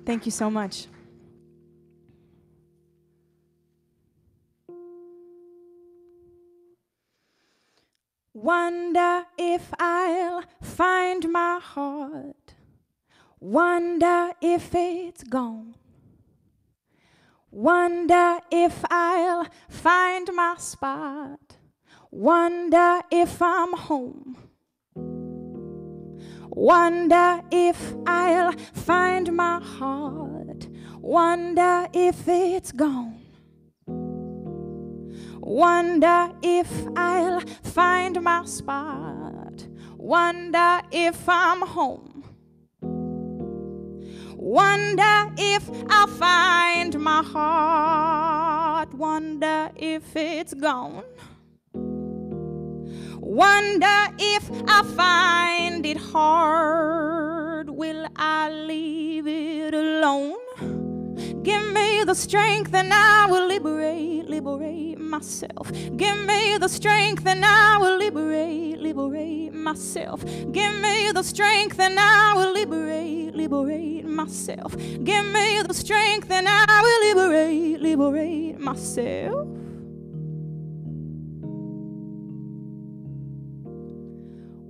Thank you so much. Wonder if I'll find my heart. Wonder if it's gone. Wonder if I'll find my spot. Wonder if I'm home. Wonder if I'll find my heart. Wonder if it's gone. Wonder if I'll find my spot. Wonder if I'm home. Wonder if I'll find my heart. Wonder if it's gone. Wonder if I find it hard. Will I leave it alone? Give me the strength and I will liberate myself. Give me the strength and I will liberate myself. Give me the strength and I will liberate myself. Give me the strength and I will liberate myself.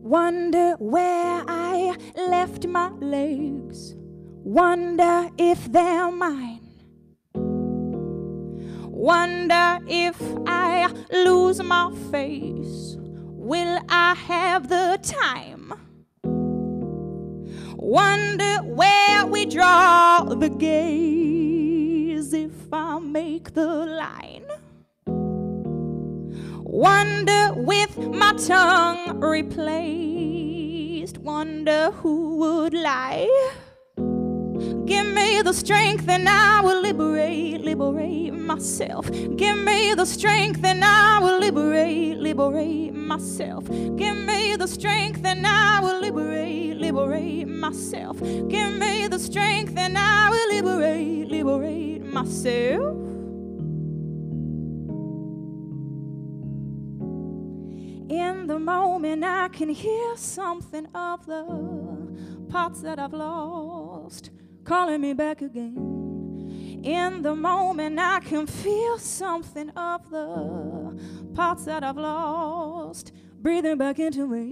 Wonder where I left my legs. Wonder if they're mine. Wonder if I lose my face, will I have the time? Wonder where we draw the gaze if I make the line. Wonder with my tongue replaced, wonder who would lie. Give me the strength and I will liberate myself. Give me the strength and I will liberate myself. Give me the strength and I will liberate myself. Give me the strength and I will liberate myself. In the moment I can hear something of the parts that I've lost calling me back again. In the moment I can feel something of the parts that I've lost breathing back into me.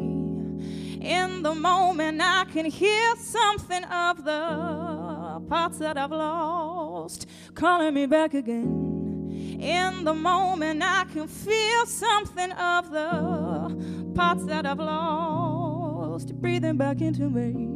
In the moment I can hear something of the parts that I've lost calling me back again. In the moment I can feel something of the parts that I've lost breathing back into me.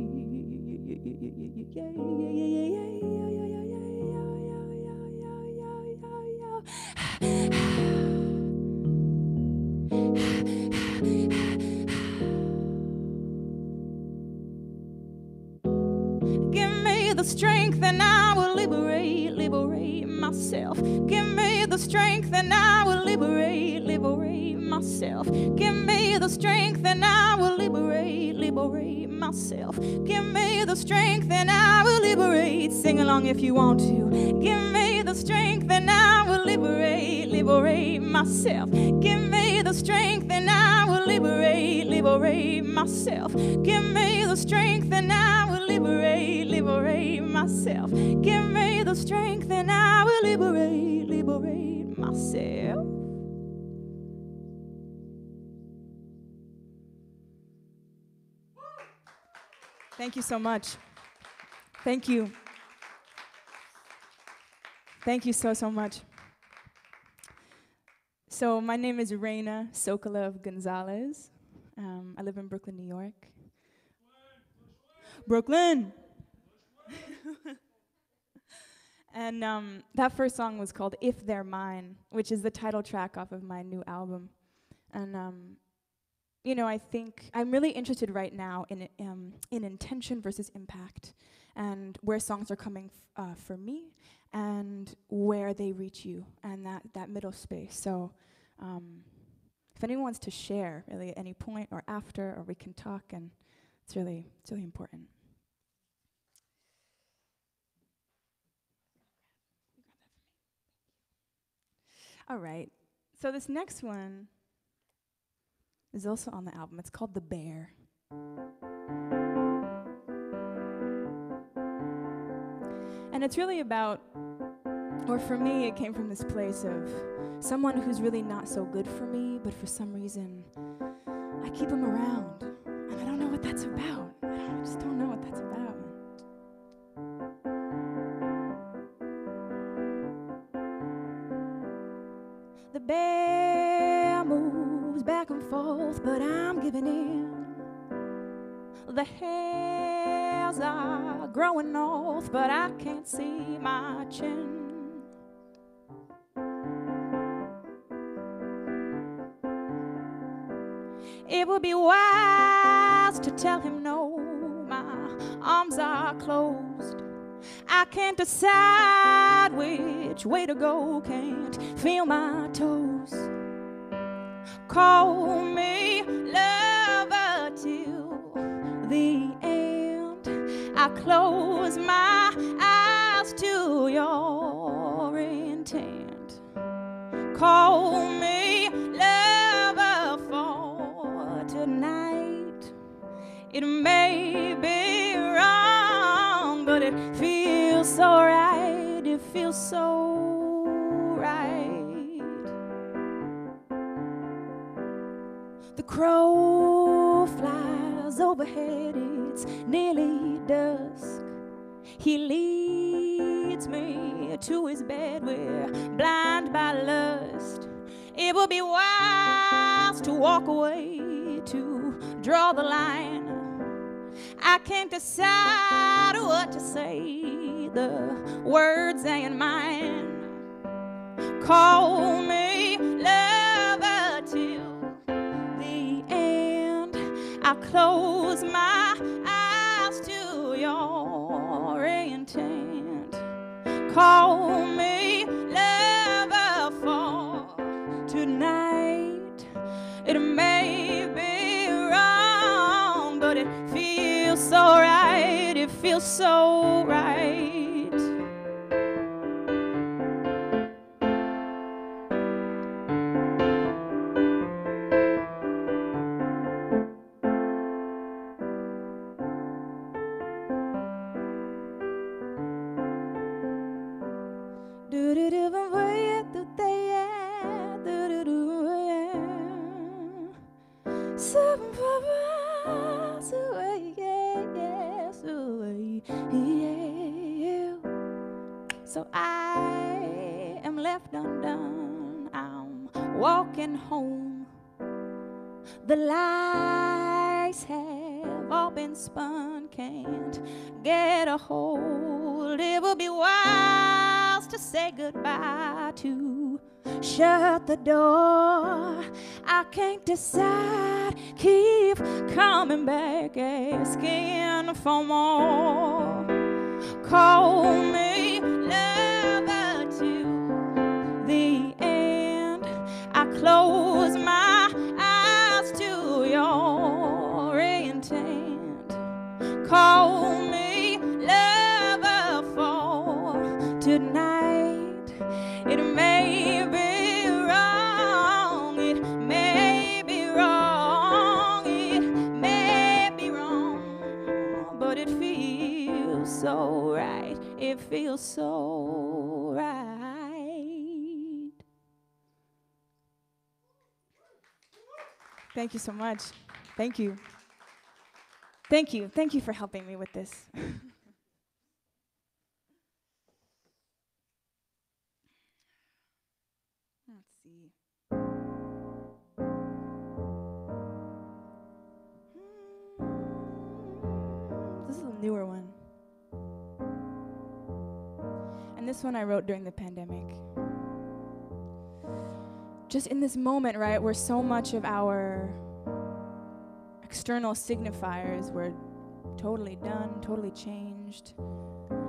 Give me the strength and I will liberate myself. Give me the strength and I will liberate myself. Give me the strength and I will liberate myself. Give me the strength and I will liberate. Sing along if you want to. Give me the strength and I will liberate myself. Give me the strength and I will liberate myself. Give me the strength and I will liberate myself. Give me the strength and I will liberate myself. Thank you so much. Thank you. Thank you so much. So my name is Raina Sokolov-Gonzalez. I live in Brooklyn, New York. Brooklyn! And that first song was called If They're Mine, which is the title track off of my new album. And you know, I think I'm really interested right now in intention versus impact, and where songs are coming for me, and where they reach you, and that middle space. So, if anyone wants to share, really, at any point or after, or we can talk, and it's really important. All right. So this next one is also on the album. It's called The Bear. And it's really about, or for me, it came from this place of someone who's really not so good for me, but for some reason, I keep him around. And I don't know what that's about. I just don't know what that's about. The bear moves back and forth, but I'm giving in. The hairs are growing north, but I can't see my chin. It would be wise to tell him no, my arms are closed. I can't decide which way to go, can't feel my toes. Call me lover till the end. I close my eyes to your intent. Call me lover for tonight. It may be wrong, but it feels so right. It feels so right. The crow flies overhead, it's nearly dusk. He leads me to his bed, we're blind by lust. It would be wise to walk away, to draw the line. I can't decide what to say, the words ain't mine. Call me lover till the end. I close my eyes to your intent. Call me lover for tonight. It may be wrong, but it feels so right. It feels so right. So I am left undone. I'm walking home. The lies have all been spun, can't get a hold. It will be wise to say goodbye, to shut the door. I can't decide, keep coming back, asking for more. Call me lover to the end. I close my eyes to your intent. Call me lover for tonight. It may be wrong, it may be wrong, it may be wrong, but it feels so right. It feels so right. Thank you so much. Thank you. Thank you. Thank you for helping me with this. Let's see. This is a newer one. And this one I wrote during the pandemic. Just in this moment, right, where so much of our external signifiers were totally done, totally changed.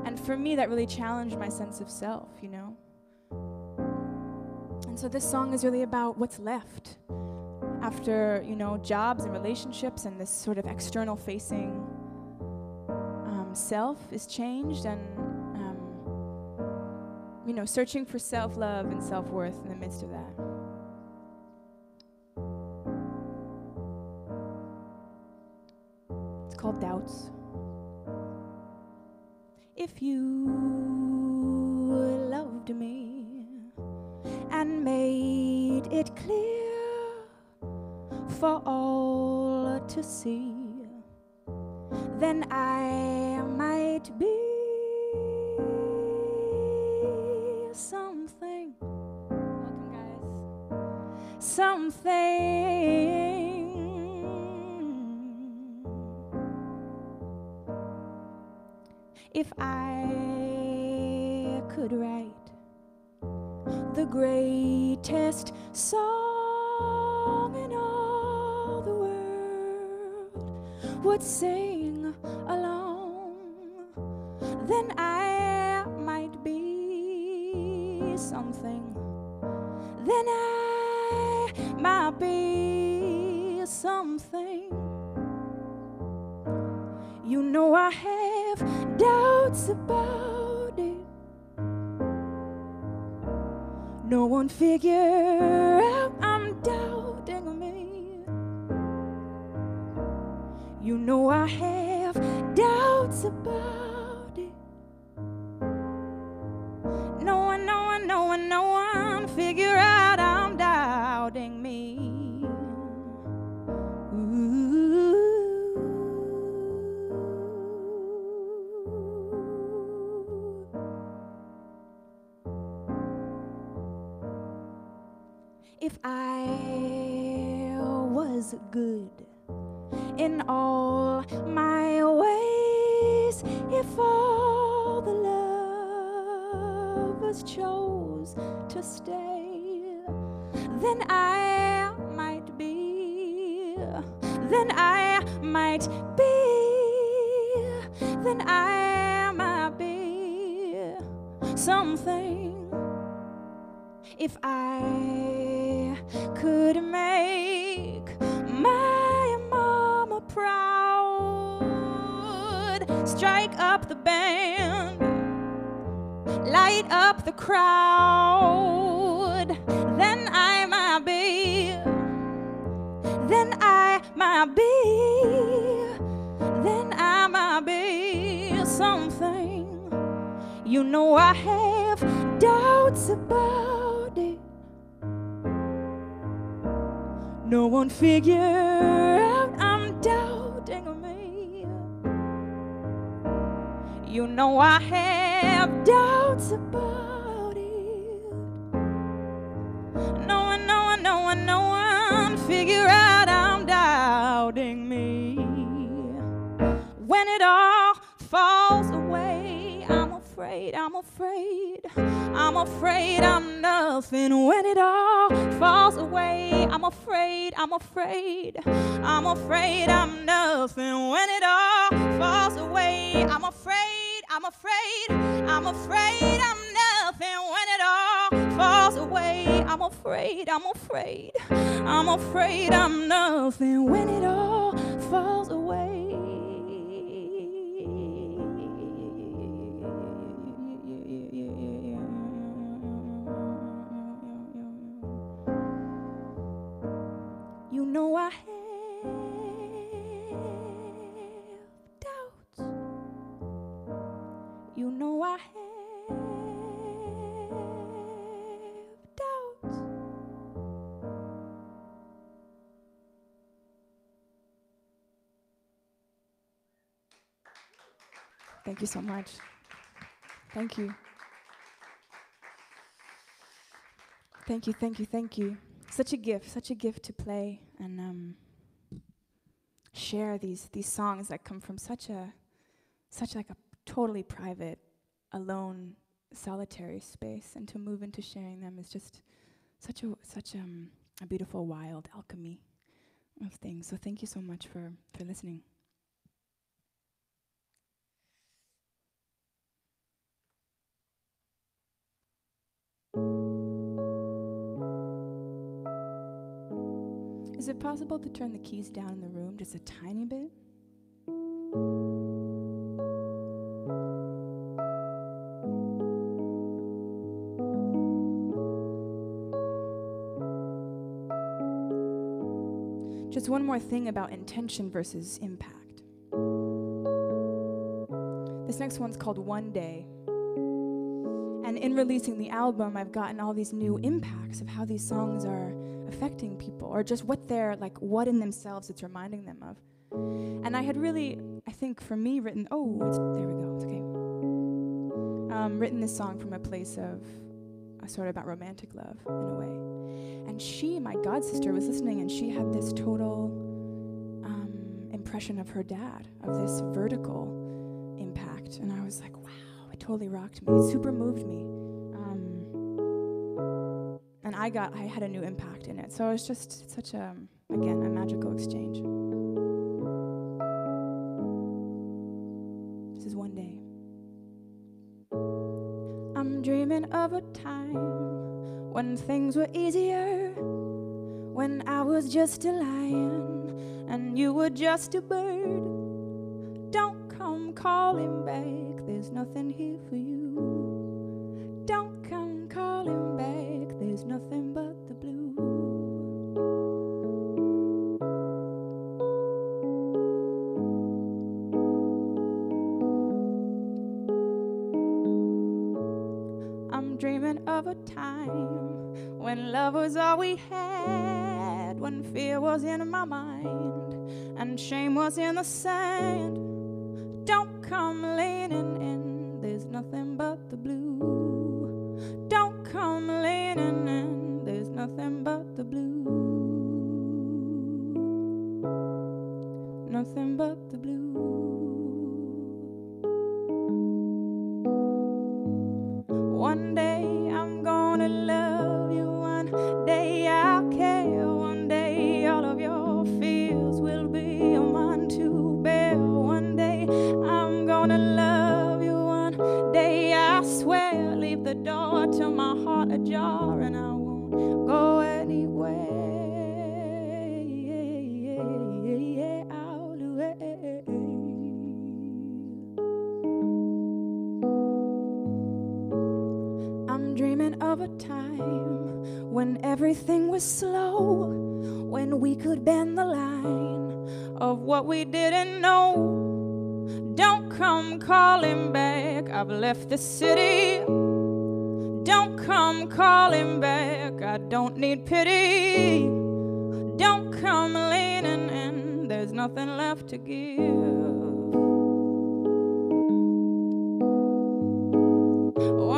And for me, that really challenged my sense of self, you know? And so this song is really about what's left after, you know, jobs and relationships and this sort of external facing self is changed, and you know, searching for self-love and self-worth in the midst of that. It's called Doubts. if you loved me and made it clear for all to see, then I might be something. Welcome, guys. Something. If I could write the greatest song in all the world would sing along, then I might be something. Then I might be something. You know I have doubts about it. No one figure out I'm doubting me. You know I have doubts about it. No one figure out I'm doubting me. If I was good in all my ways, if all the lovers chose to stay, then I might be, then I might be, then I might be something. If I could make my mama proud, strike up the band, light up the crowd, then I might be, then I might be, then I might be something. You know I have doubts about it. No one figure out I'm doubting me. You know I have doubts about it. No one figure out I'm doubting me. When it all falls away, I'm afraid I'm nothing. When it all falls away, I'm afraid I'm nothing. When it all falls away, I'm afraid I'm nothing. When it all falls away, I'm afraid I'm nothing. When it all falls away. You know I have doubts. You know I have doubts. Thank you so much. Thank you. Thank you. Such a gift to play and share these songs that come from such like a totally private, alone, solitary space, and to move into sharing them is just such a beautiful, wild alchemy of things. So thank you so much for listening. Is it possible to turn the keys down in the room just a tiny bit? Just one more thing about intention versus impact. This next one's called One Day. And in releasing the album, I've gotten all these new impacts of how these songs are affecting people, or just what they're like, what in themselves it's reminding them of. And I had really, I think for me, written, there we go, it's okay. Written this song from a place of sort of about romantic love in a way. And she, my god sister, was listening, and she had this total impression of her dad, of this vertical impact. And I was like, wow, it totally rocked me. It super moved me. And I had a new impact in it. So it was just such a, again, a magical exchange. This is One Day. I'm dreaming of a time when things were easier, when I was just a lion and you were just a bird. Don't come calling back, there's nothing here for you. Don't come calling back, there's nothing but the blue. I'm dreaming of a time when love was all we had, when fear was in my mind and shame was in the sand. Don't come leaning in, there's nothing but the blue. Don't come leaning in, there's nothing but the blue. Nothing but the blue. One day I'm gonna love you, one day I'll care, one day all of your fears will be mine to bear. One day I'm gonna love you, one day I swear. Leave the door to my heart ajar and I won't go anywhere. I'll wait. I'm dreaming of a time when everything was slow, when we could bend the line of what we didn't know. Don't come calling back, I've left the city. Don't come calling back, I don't need pity. Don't come leaning in, there's nothing left to give.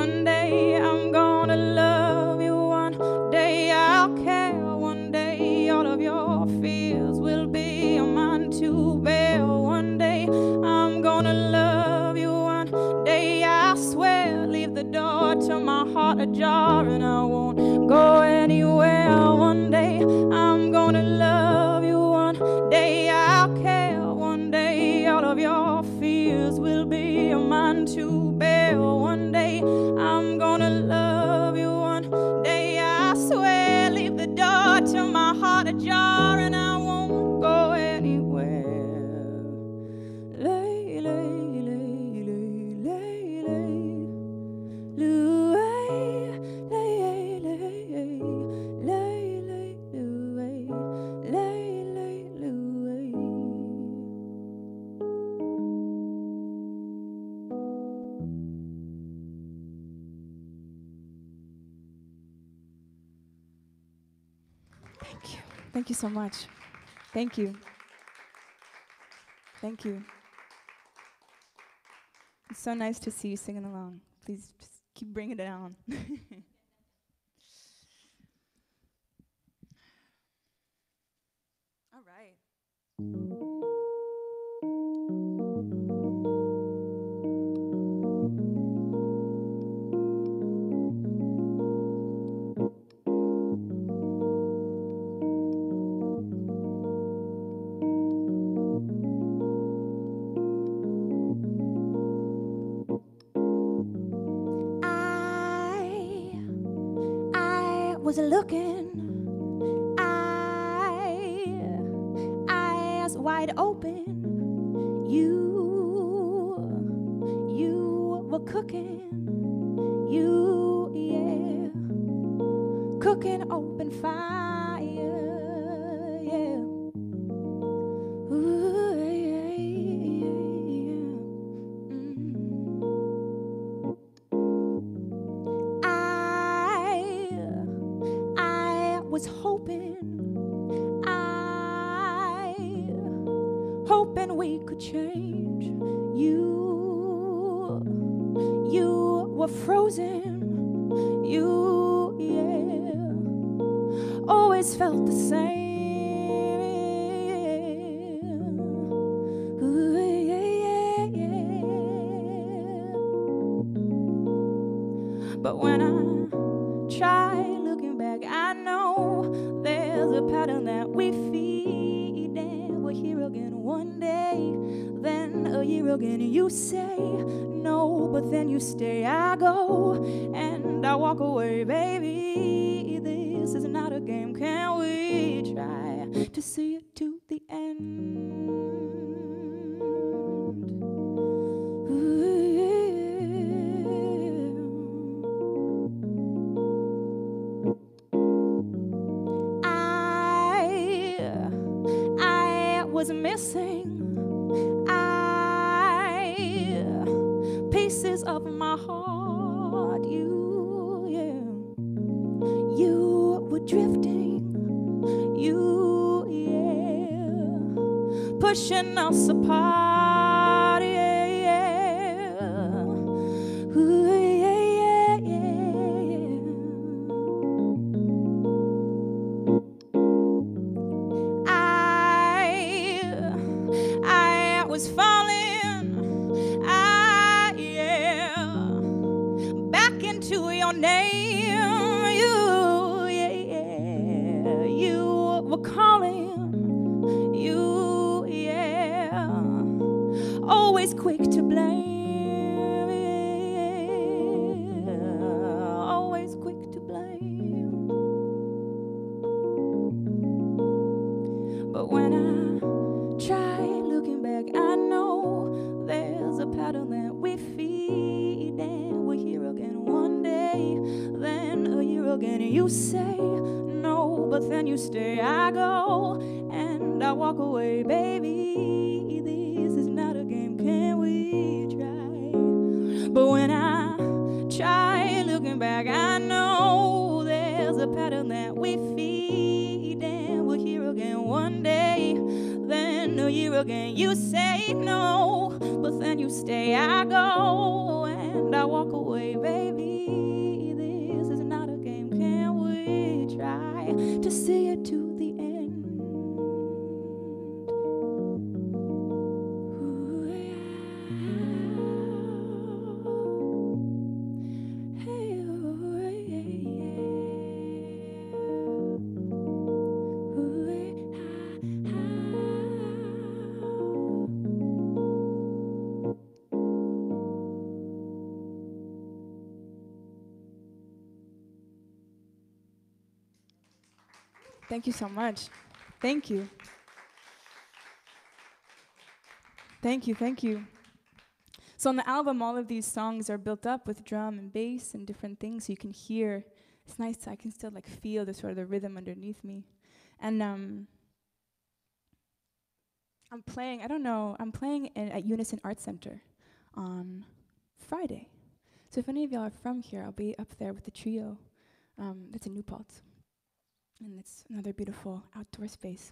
One day I'm gonna love you, one day I'll care, one day all of your fears will be mine to bear. One day I'm gonna love you, one day I swear. Leave the door to my heart ajar and I won't go anywhere. One day I'm gonna love you, one day I'll care, one day all of your fears will be mine to bear. One day I'm gonna love you, one day I swear. Leave the door to my heart ajar and I won't go anywhere. Lay, lay, lay, lay, lay, lay. Lay, lay, lay, lay, lay, lay, lay, lay. Thank you. Thank you so much. Thank you. Thank you. It's so nice to see you singing along. Please just keep bringing it on. All right. I was looking, eyes wide open. You were cooking, yeah, cooking open fire, yeah. Ooh, yeah, yeah, yeah. could change. You were frozen. You, yeah, always felt the same. Ooh, yeah, yeah, yeah. But when I try looking back, I know there's a pattern that we feed, and we're here again one day, then a year again. You say no, but then you stay. I go and I walk away, baby. This is not a game. Can we try to see it to the end? Ooh, I was missing pieces of my heart. You, yeah, you were drifting. You, yeah, pushing us apart. Yeah, yeah. Ooh, yeah, yeah, yeah, yeah. I was falling, yeah, back into your name. You, yeah, you were calling. You, yeah, always quick to blame. Yeah, always quick to blame. But when I try looking back, I know there's a pattern that we feed, and we're here again one day, then a year again. You say no, but then you stay. I go and I walk away, baby. This is not a game. Can we try? But when I try looking back, I know there's a pattern that we feed, and we're here again one day, then a year again. You say no, but then you stay. I go and I walk away, baby. This is not a game. Can we try to see it to the end? Ooh, yeah. Hey, ooh, yeah, yeah. Ooh, Thank you so much. Thank you. Thank you, thank you. So on the album, all of these songs are built up with drum and bass and different things, so you can hear. It's nice, I can still like feel the sort of the rhythm underneath me. And I'm playing, I don't know, I'm playing at Unison Art Center on Friday. So if any of y'all are from here, I'll be up there with the trio. That's in New Paltz. And it's another beautiful outdoor space.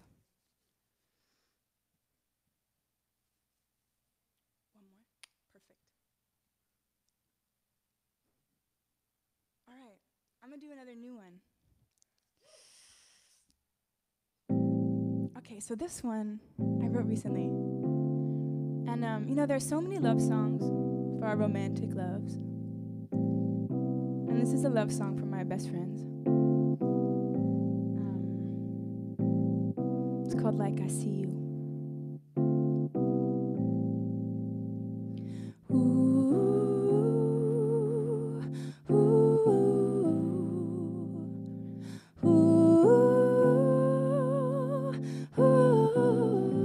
One more? Perfect. All right, I'm gonna do another new one. Okay, so this one I wrote recently. And you know, there's so many love songs for our romantic loves. And this is a love song for my best friends. It's called Like I See You. Ooh, ooh, ooh, ooh.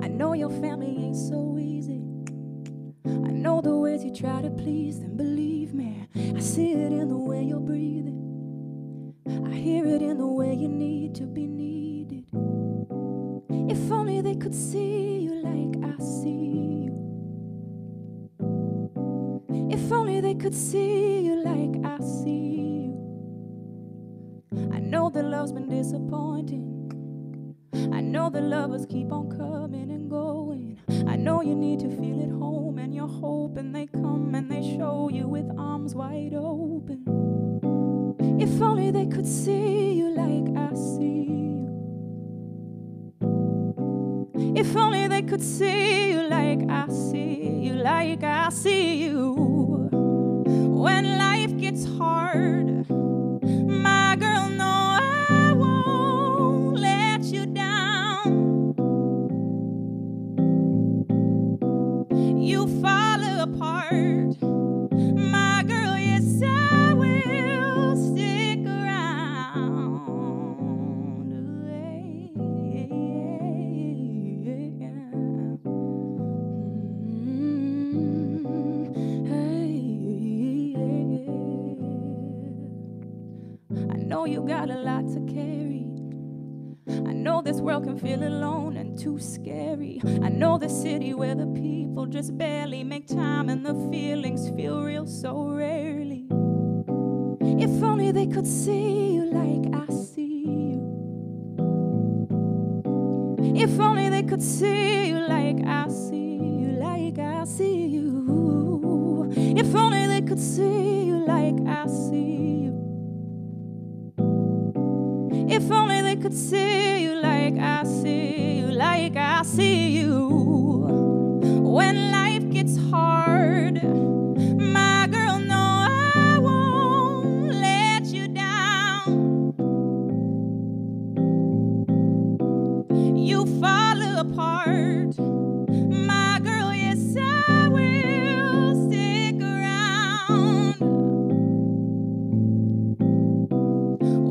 I know your family ain't so easy. I know the ways you try to please them. Believe me, I see it in the way you're breathing. I hear it in the way you need to be needed. If only they could see you like I see you. If only they could see you like I see you. I know that love's been disappointing. I know the lovers keep on coming and going. I know you need to feel at home, and you're hoping they come and they show you with arms wide open. If only they could see you like I see you. If only they could see you like I see you, like I see you. When life gets hard, my girl, no, I won't let you down. You fall apart, my girl, yes, I will stick around. I know you got a lot to carry. I know this world can feel alone and too scary. I know the city where the people just barely make time and the feelings feel real so rarely. If only they could see you like I see you. If only they could see you like I see you, like I see you. If only they could see you like I see you. If only they could see you like I see you, like I see you. When life gets hard, my girl, no, I won't let you down. You fall apart, my girl, yes, I will stick around.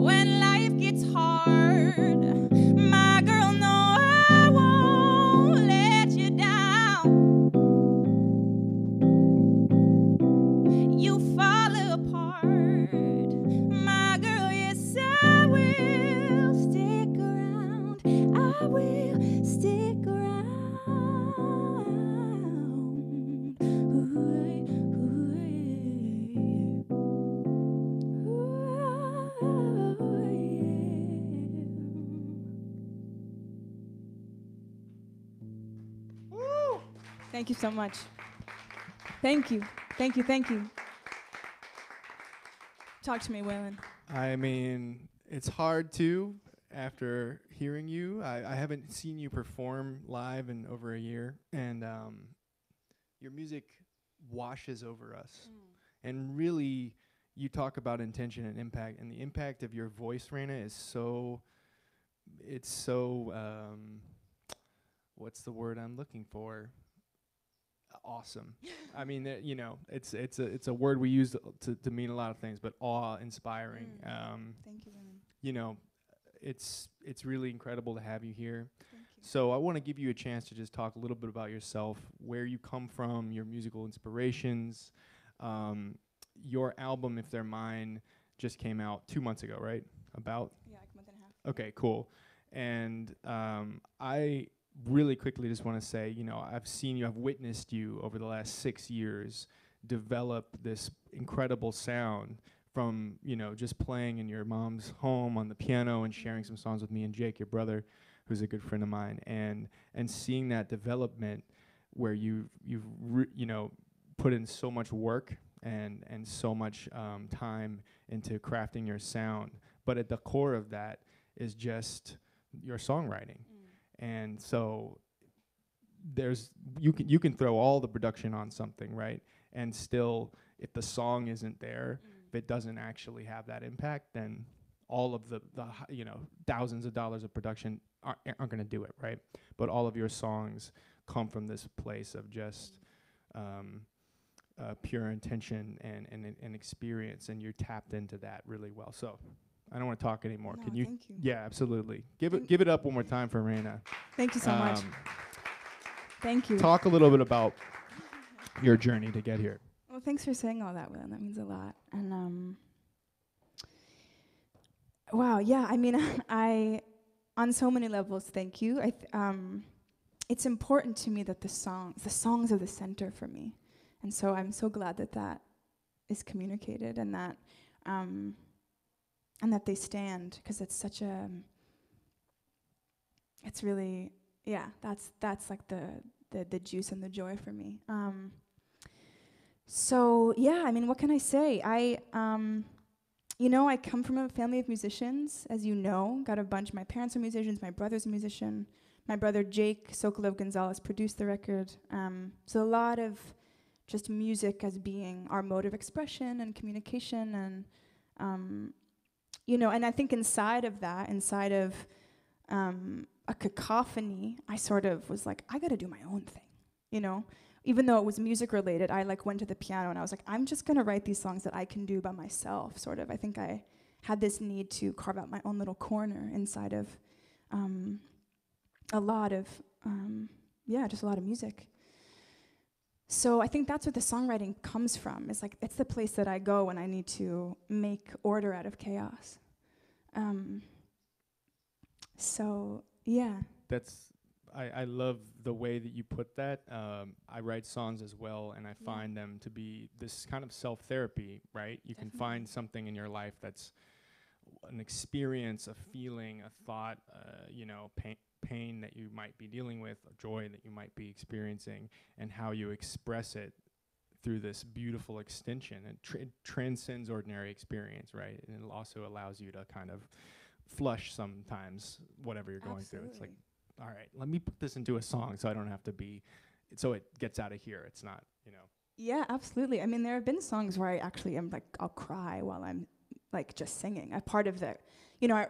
When life gets hard, my girl, no, I won't let you down. You fall apart, my girl, yes, I will stick around. I will stick around. Thank you so much. Thank you. Thank you. Thank you. Talk to me, Waylon. I mean, it's hard to, after hearing you. I haven't seen you perform live in over a year, and your music washes over us. And really, you talk about intention and impact, and the impact of your voice, Raina, is so, it's so, what's the word I'm looking for? Awesome. I mean, you know, it's a word we use to mean a lot of things, but awe-inspiring. Thank you, Waylon. You know, it's really incredible to have you here. Thank you. So I want to give you a chance to just talk a little bit about yourself, where you come from, your musical inspirations. Your album, If They're Mine, just came out 2 months ago, right? About? Yeah, like a month and a half. Okay, cool. And I really quickly just want to say, you know, I've witnessed you over the last 6 years develop this incredible sound from, you know, just playing in your mom's home on the piano and sharing some songs with me and Jake, your brother, who's a good friend of mine, and seeing that development where you've you know, put in so much work and so much time into crafting your sound. But at the core of that is just your songwriting. And so you can throw all the production on something, right? And still, if the song isn't there, if it doesn't actually have that impact, then all of the you know, thousands of dollars of production aren't going to do it, right? But all of your songs come from this place of just pure intention and experience, and you're tapped into that really well. So I don't want to talk anymore. No, Can you? thank you. Yeah, absolutely. Give it up one more time for Raina. Thank you so much. Thank you. Talk a little bit about your journey to get here. Well, thanks for saying all that, Will. That means a lot. And wow, yeah. I mean, on so many levels, thank you. It's important to me that the songs are the center for me, and so I'm so glad that is communicated and that they stand, because it's such a it's really, yeah, that's like the juice and the joy for me. So yeah, I mean, what can I say? I come from a family of musicians, as you know. Got a bunch. My parents are musicians. My brother's a musician. My brother Jake Sokolov-Gonzalez produced the record. So a lot of just music as being our mode of expression and communication, and and I think inside of that, inside of a cacophony, I sort of was like, I gotta do my own thing, Even though it was music related, I went to the piano and I was like, I'm just gonna write these songs that I can do by myself, sort of. I think I had this need to carve out my own little corner inside of a lot of music. So I think that's where the songwriting comes from. It's the place that I go when I need to make order out of chaos. So yeah. I love the way that you put that. I write songs as well, and I find them to be this kind of self-therapy, right? You can find something in your life that's an experience, a feeling, a thought, pain that you might be dealing with, or joy that you might be experiencing, and how you express it through this beautiful extension. It transcends ordinary experience, right? And it also allows you to kind of flush sometimes whatever you're going through. It's like, all right, let me put this into a song so I don't have to so it gets out of here. It's not, Yeah, absolutely. I mean, there have been songs where I actually am I'll cry while I'm just singing. A part of that,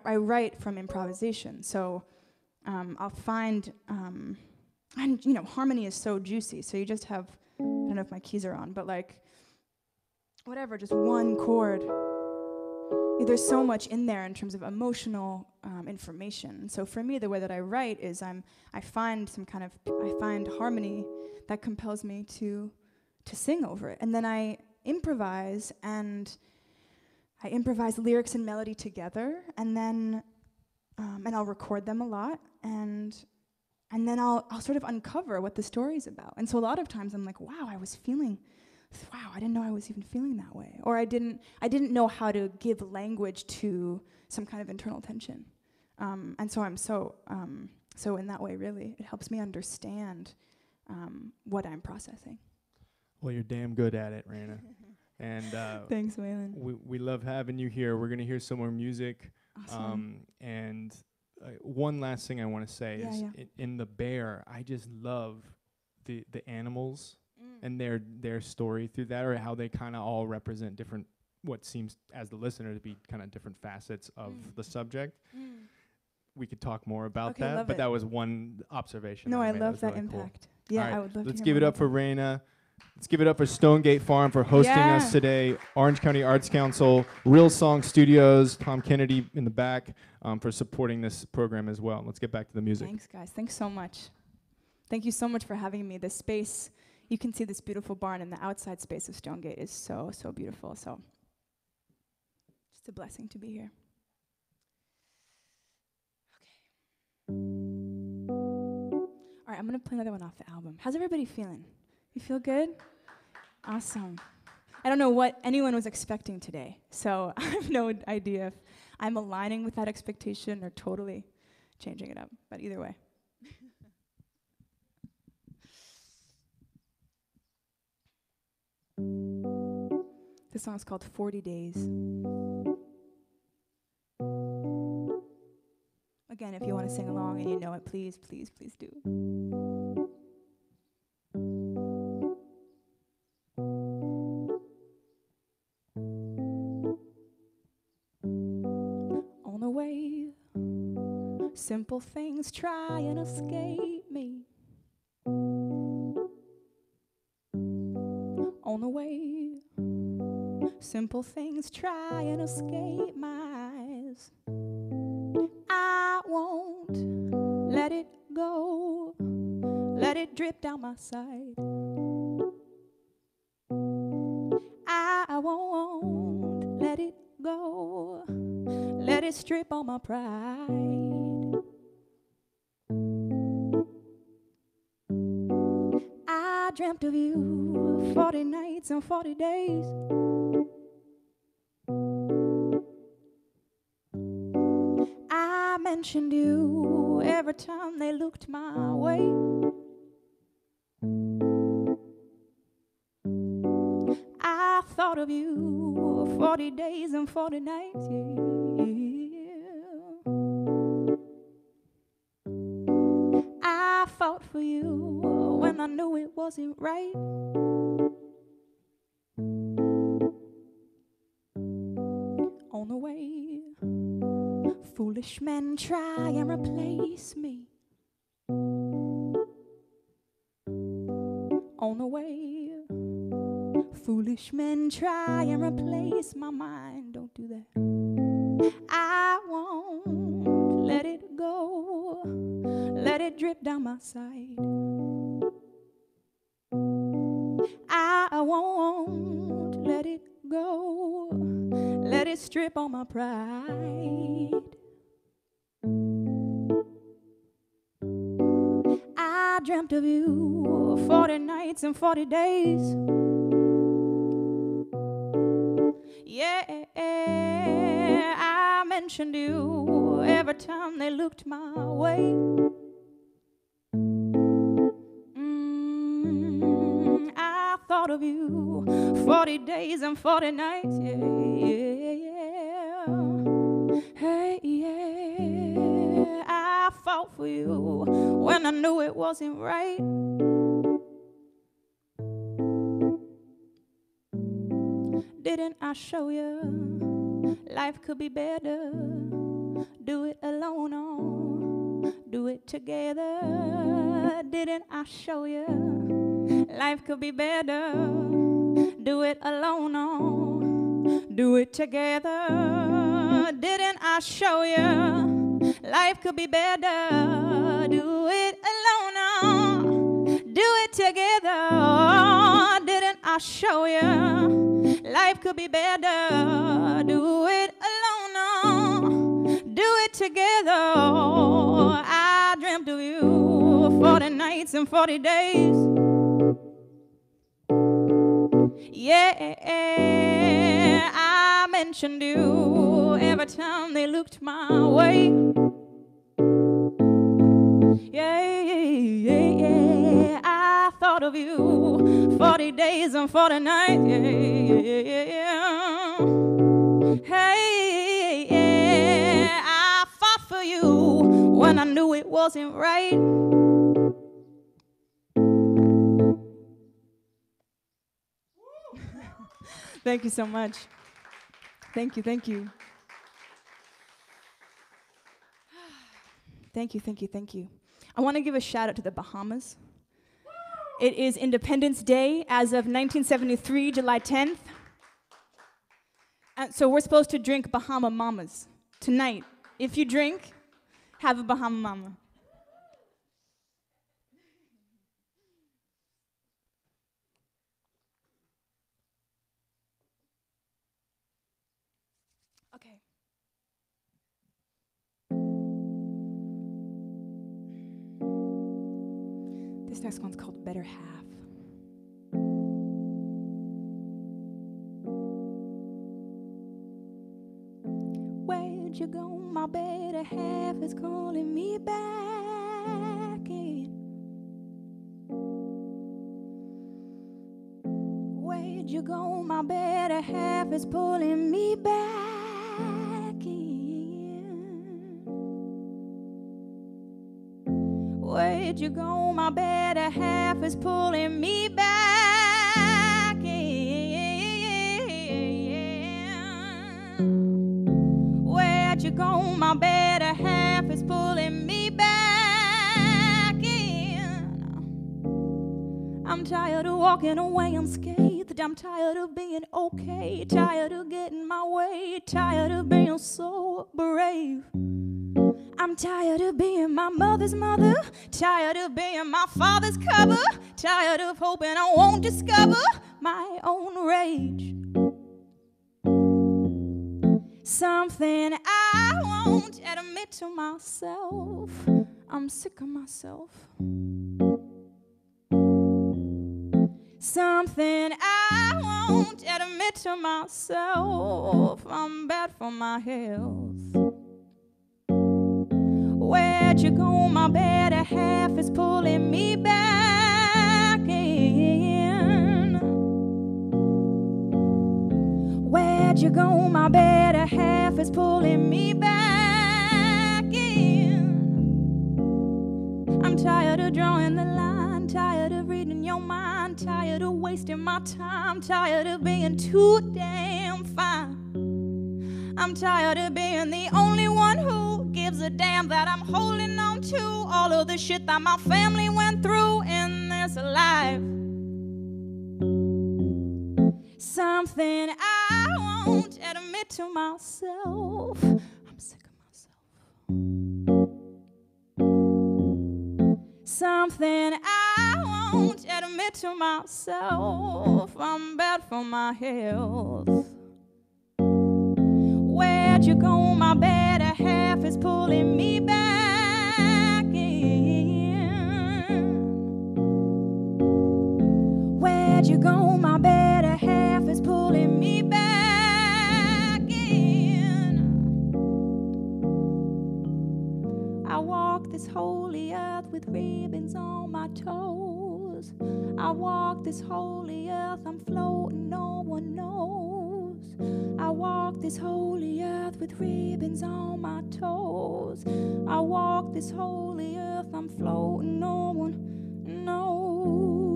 I write from improvisation. So I'll find, and harmony is so juicy. So you just have, I don't know if my keys are on, but whatever, just one chord. There's so much in there in terms of emotional information. So for me, the way that I write is I find harmony that compels me to sing over it, and then I improvise, and I improvise lyrics and melody together, and then I'll record them a lot, and then I'll sort of uncover what the story's about. And so a lot of times I'm like, wow, I didn't know I was even feeling that way. Or I didn't know how to give language to some kind of internal tension. And so I'm so in that way, really, it helps me understand what I'm processing. Well, you're damn good at it, Raina. And thanks, Waylon. We love having you here. We're going to hear some more music. Awesome. And one last thing I want to say is in The Bear, I just love the animals and their story through that, or how they kind of all represent different, what seems as the listener to be kind of different facets of the subject. We could talk more about that, but that was one observation. No, I love that really impact. Cool. Yeah, right, I would love to. Let's give it up for Raina. Let's give it up for Stonegate Farm for hosting us today. Orange County Arts Council, Real Song Studios, Tom Kennedy in the back for supporting this program as well. Let's get back to the music. Thanks, guys. Thanks so much. Thank you so much for having me. This space, you can see this beautiful barn, and the outside space of Stonegate is so, so beautiful. So just a blessing to be here. Okay. All right, I'm going to play another one off the album. How's everybody feeling? You feel good? Awesome. I don't know what anyone was expecting today, so I have no idea if I'm aligning with that expectation or totally changing it up, but either way. This song is called 40 Days. Again, if you want to sing along and you know it, please, please, please do. On the way, simple things try and escape me. On the way, simple things try and escape my eyes. I won't let it go, let it drip down my side. I won't let it go, let it strip on my pride. I dreamt of you 40 nights and 40 days. I meant mentioned you every time they looked my way. I thought of you 40 days and 40 nights, yeah. I fought for you when I knew it wasn't right. On the way, foolish men try and replace me. On the way, foolish men try and replace my mind. Don't do that. I won't let it go. Let it drip down my side. I won't let it go. Let it strip on my pride. I dreamt of you 40 nights and 40 days. Yeah, I mentioned you every time they looked my way. I thought of you 40 days and 40 nights. Yeah. Hey, yeah. I fought for you when I knew it wasn't right. Didn't I show you life could be better? Do it alone or do it together? Didn't I show you life could be better? Do it alone or do it together? Didn't I show you life could be better? Do it alone or do it together? Didn't I show you life could be better? Do it alone or do it together? I dreamt of you 40 nights and 40 days. Yeah, I mentioned you every time they looked my way. Yeah, I thought of you 40 days and 40 nights. Yeah. Hey, I fought for you when I knew it wasn't right. Thank you so much. Thank you, thank you. Thank you, thank you, thank you. I want to give a shout out to the Bahamas. It is Independence Day as of 1973, July 10th. And so we're supposed to drink Bahama Mamas tonight. If you drink, have a Bahama Mama. Okay. This next one's called Better Half. Where'd you go? My better half is calling me back in. Where'd you go? My better half is pulling me back in. Where'd you go? My better half is pulling me back in. Where'd you go? My better half is pulling me back in. I'm tired of walking away unscathed. I'm tired of being okay. Tired of getting my way. Tired of being so brave. I'm tired of being my mother's mother. Tired of being my father's cover. Tired of hoping I won't discover my own rage. Something I won't admit to myself. I'm sick of myself. Something I won't admit to myself. I'm bad for my health. Where'd you go? My better half is pulling me back in. Where'd you go? My better half is pulling me back in. I'm tired of drawing the line, tired of reading your mind, tired of wasting my time, tired of being too damn fine. I'm tired of being the only one who gives a damn that I'm holding on to all of the shit that my family went through in this life. Something I won't admit to myself. I'm sick of myself. Something I won't admit to myself. I'm bad for my health. Where'd you go? My better half is pulling me back in. Where'd you go? My better half is pulling me back in. I walk this holy earth with ribbons on my toes. I walk this holy earth, I'm floating, no one knows. I walk this holy earth with ribbons on my toes. I walk this holy earth, I'm floating, no one knows.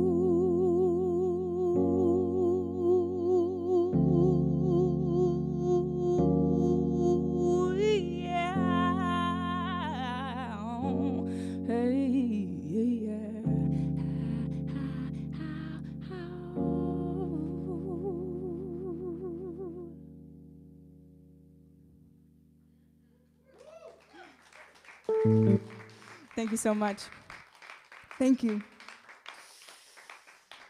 Thank you so much. Thank you.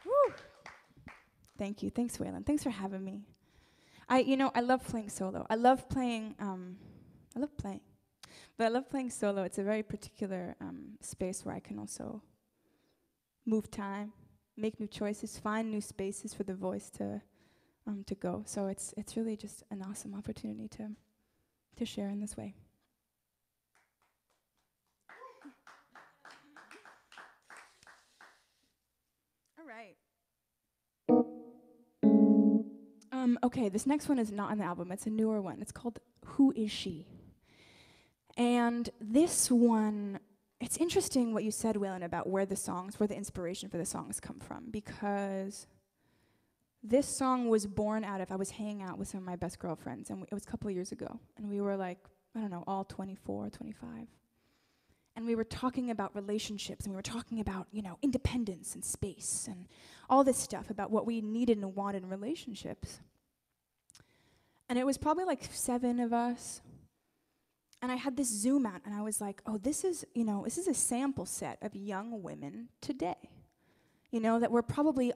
Woo. Thank you. Thanks, Waylon. Thanks for having me. I love playing solo. I love playing, but I love playing solo. It's a very particular space where I can also move time, make new choices, find new spaces for the voice to go. So it's really just an awesome opportunity to share in this way. Okay, this next one is not on the album. It's a newer one. It's called Who Is She? And this one, it's interesting what you said, Waylon, about where the inspiration for the songs come from, because this song was born out of, I was hanging out with some of my best girlfriends, and it was a couple of years ago, and we were like, I don't know, all 24, 25. And we were talking about relationships, and we were talking about, independence and space and all this stuff about what we needed and wanted in relationships. And it was probably like 7 of us. And I had this zoom out, and I was like, oh, this is a sample set of young women today. That we're probably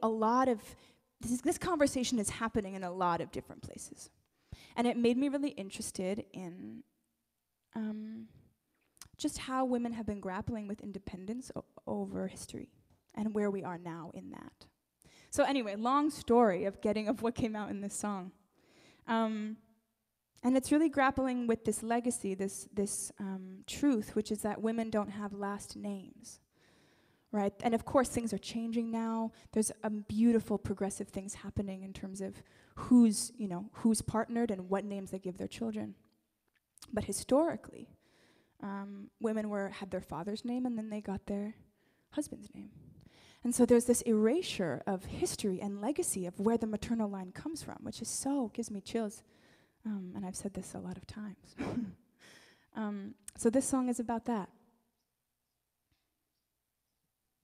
this conversation is happening in a lot of different places. And it made me really interested in just how women have been grappling with independence over history and where we are now in that. So anyway, long story of what came out in this song. And it's really grappling with this legacy, this truth, which is that women don't have last names, right? And of course, things are changing now. There's beautiful progressive things happening in terms of who's partnered and what names they give their children. But historically, women had their father's name, and then they got their husband's name. And so there's this erasure of history and legacy of where the maternal line comes from, which gives me chills. And I've said this a lot of times. So this song is about that.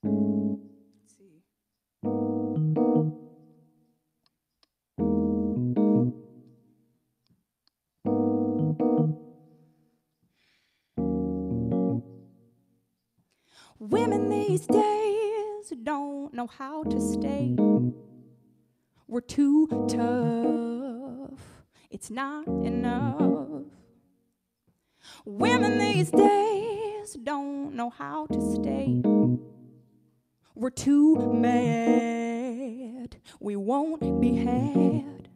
Let's see. Women these days don't know how to stay. We're too tough. It's not enough. Women these days don't know how to stay. We're too mad. We won't be had.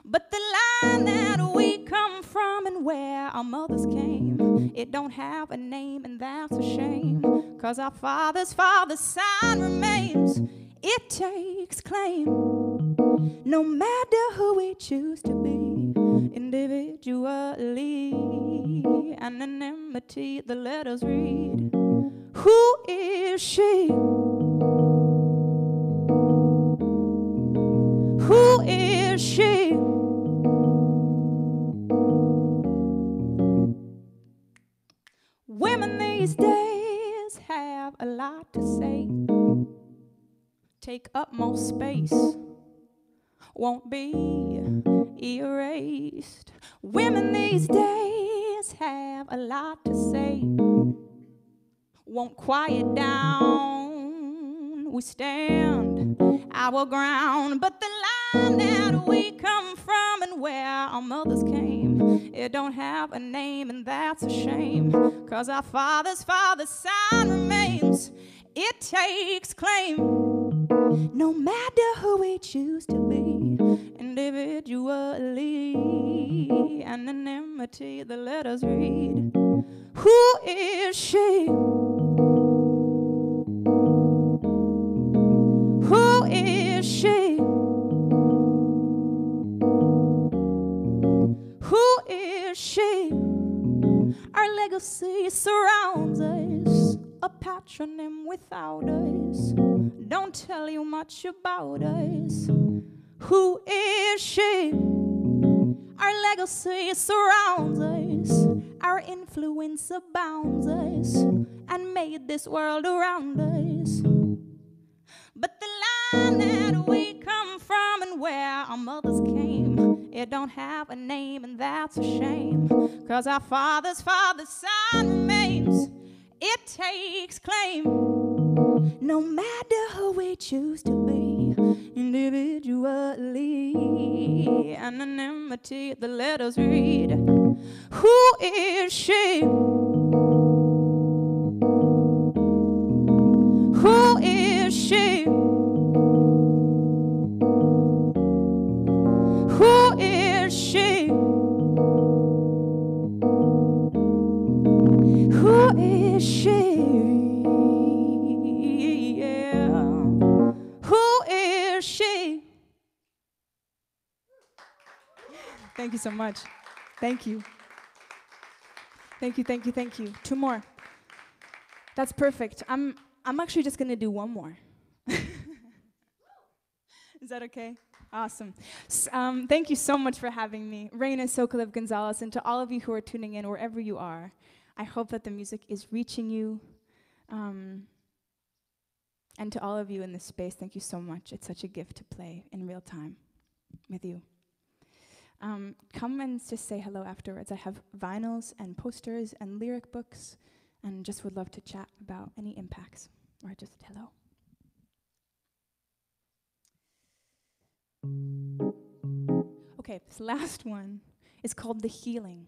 But the line that we come from and and where our mothers came. It don't have a name, and that's a shame, 'cause our father's sign remains. It takes claim, no matter who we choose to be, individually. Anonymity, the letters read. Who is she? Who is she? Women these days have a lot to say, take up more space, won't be erased. Women these days have a lot to say, won't quiet down. We stand our ground, but the line that we come from and where our mothers came, it don't have a name, and that's a shame, 'cause our father's sign remains. It takes claim, no matter who we choose to be, individually. Anonymity, the letters read. Who is she? Who is she? Who is she? Our legacy surrounds us, a patronym without us. Don't tell you much about us. Who is she? Our legacy surrounds us, our influence abounds us, and made this world around us. But the line that we come from and where our mothers came, it don't have a name, and that's a shame, 'cause our father's sign remains. It takes claim, no matter who we choose to be, individually. Anonymity, the letters read. Who is she? Who is she? Who is she? Who is she? Yeah. Who is she? Thank you so much. Thank you. Thank you, thank you, thank you. Two more. That's perfect. I'm actually just gonna do one more. Is that okay? Awesome. Thank you so much for having me. Raina Sokolov-Gonzalez, and to all of you who are tuning in wherever you are, I hope that the music is reaching you. And to all of you in this space, thank you so much. It's such a gift to play in real time with you. Come and just say hello afterwards. I have vinyls and posters and lyric books, and just would love to chat about any impacts, or just hello. Okay, this last one is called The Healing,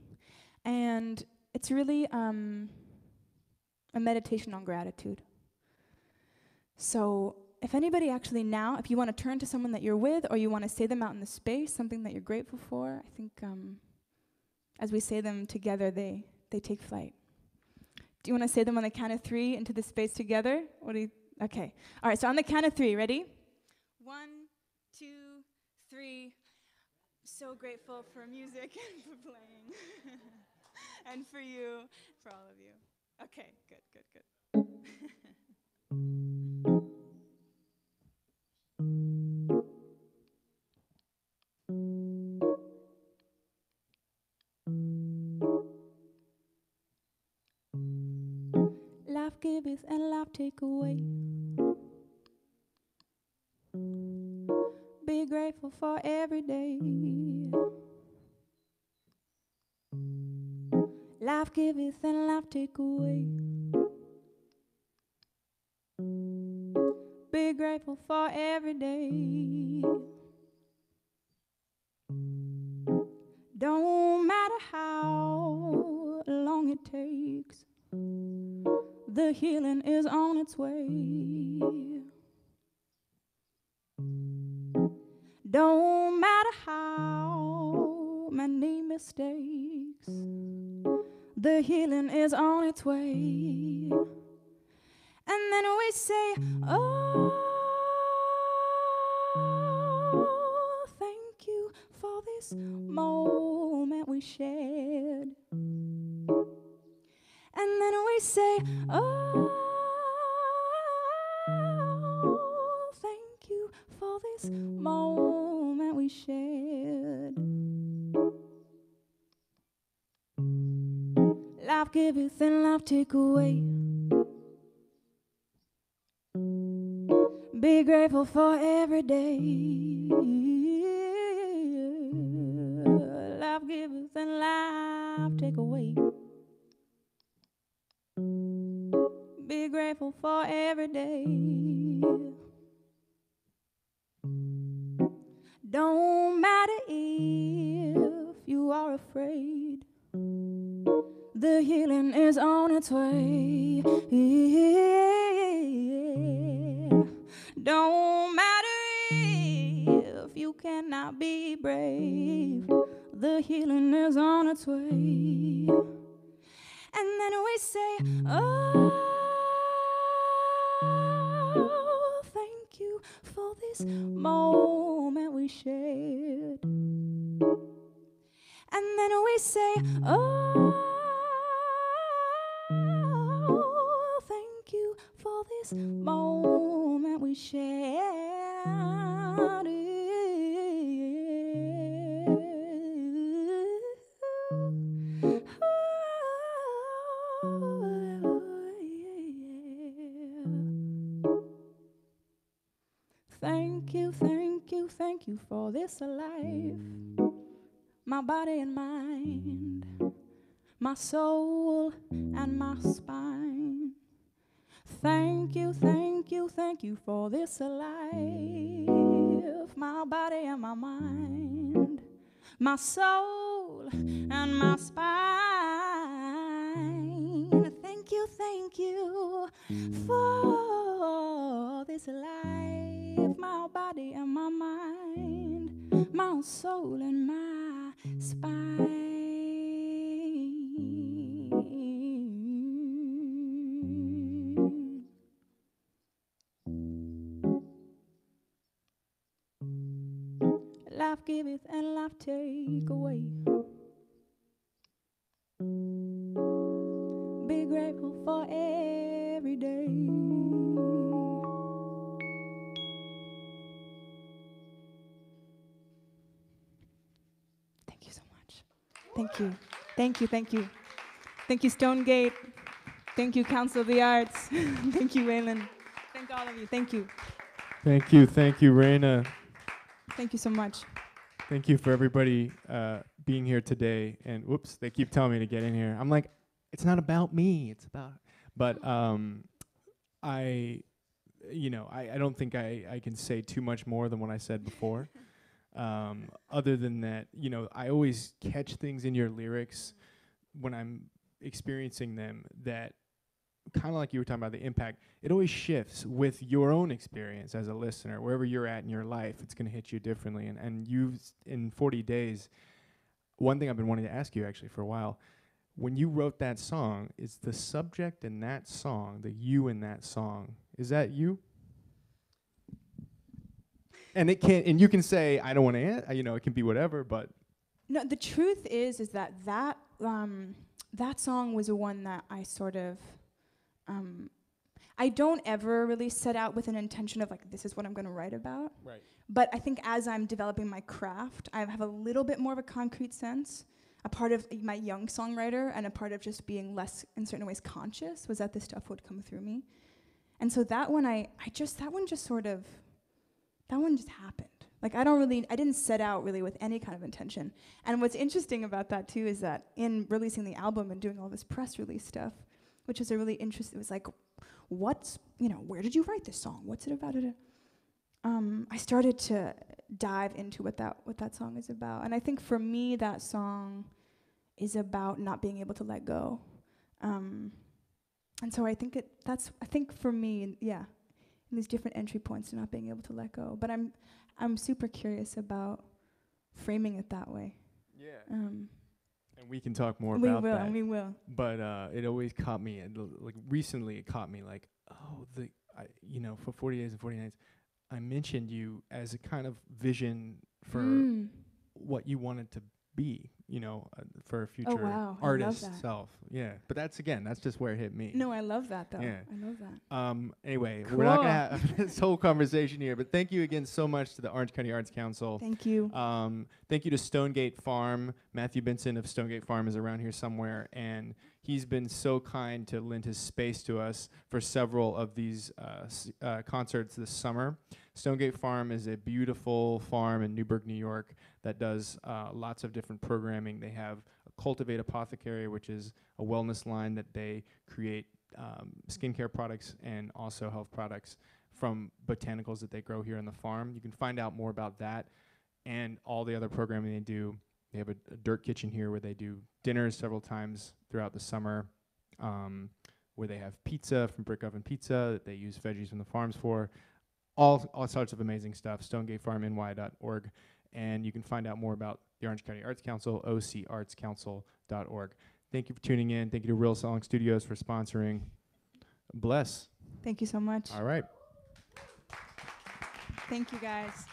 and it's really a meditation on gratitude. So if anybody actually now, if you want to turn to someone that you're with, or you want to say them out in the space, something that you're grateful for, I think as we say them together, they take flight. Do you want to say them on the count of 3 into the space together? Okay. All right, so on the count of 3, ready? 1, 2, 3. So grateful for music and for playing. And for you, for all of you. Okay, good, good, good. Life giveth and life take away. Be grateful for every day. Life giveth and life take away. Be grateful for every day. Don't matter how long it takes, the healing is on its way. Don't matter how many mistakes, The healing is on its way. And then we say, oh, thank you for this moment we shared. And then we say, oh, thank you for this moment we shared. Life giveth and life take away. Be grateful for every day. Life giveth and life take away. Be grateful for every day. Don't matter if you are afraid. The healing is on its way. Don't matter if you cannot be brave. The healing is on its way. And then we say, oh, thank you for this moment we shared. And then we say, oh, thank you for this moment we shared. Thank you, thank you, thank you for this life. My body and mind, my soul and my spine. Thank you, thank you, thank you for this life. My body and my mind, my soul and my spine. Thank you for this life. My body and my mind, my soul and my spine. Life giveth and life take away. Be grateful for every day. Thank you so much. Thank you. Thank you, thank you. Thank you, Stonegate. Thank you, Council of the Arts. Thank you, Waylon. Thank all of you. Thank you. Thank you, Raina. Thank you so much. Thank you for everybody being here today. And whoops, they keep telling me to get in here. I'm like, it's not about me. It's about. But I don't think I can say too much more than what I said before. Other than that, I always catch things in your lyrics when I'm experiencing them that kind of like you were talking about the impact, it always shifts with your own experience as a listener. Wherever you're at in your life, it's going to hit you differently. And you, in 40 days, one thing I've been wanting to ask you actually for a while, when you wrote that song, is the subject in that song, the you in that song, is that you? And it can, and you can say, I don't want to, it can be whatever, but. No, the truth is that song was one that I sort of, I don't ever really set out with an intention of like, this is what I'm going to write about. Right. But I think as I'm developing my craft, I have a little bit more of a concrete sense. A part of my young songwriter and a part of just being less, in certain ways, conscious was that this stuff would come through me. And so that one, that one just happened. Like I didn't set out really with any kind of intention. And what's interesting about that too is that in releasing the album and doing all this press release stuff, which is a really interesting, it was like, where did you write this song? What's it about? I started to dive into what that song is about. And I think for me, that song is about not being able to let go. And so I think for me, yeah, in these different entry points to not being able to let go. But I'm super curious about framing it that way. Yeah. And we can talk more We about will, that. we will. But it always caught me, and like recently it caught me, like, oh, for 40 Days and 40 Nights, I mentioned you as a kind of vision for what you wanted to be, for a future wow, I love artist that. self. Yeah, but that's just where it hit me. No, I love that, though. Yeah. I love that. Anyway, we're not gonna Cool. have this whole conversation here, but thank you again so much to the Orange County Arts Council. Thank you. Thank you to Stonegate Farm. Matthew Benson of Stonegate Farm is around here somewhere, and he's been so kind to lend his space to us for several of these concerts this summer. Stonegate Farm is a beautiful farm in Newburgh, New York, that does lots of different programming. They have a Cultivate Apothecary, which is a wellness line that they create skincare products and also health products from botanicals that they grow here on the farm. You can find out more about that and all the other programming they do. They have a dirt kitchen here where they do dinners several times throughout the summer, where they have pizza from Brick Oven Pizza that they use veggies from the farms for. All sorts of amazing stuff, stonegatefarmny.org. And you can find out more about the Orange County Arts Council, ocartscouncil.org. Thank you for tuning in. Thank you to Real Song Studios for sponsoring. Bless. Thank you so much. All right. Thank you, guys.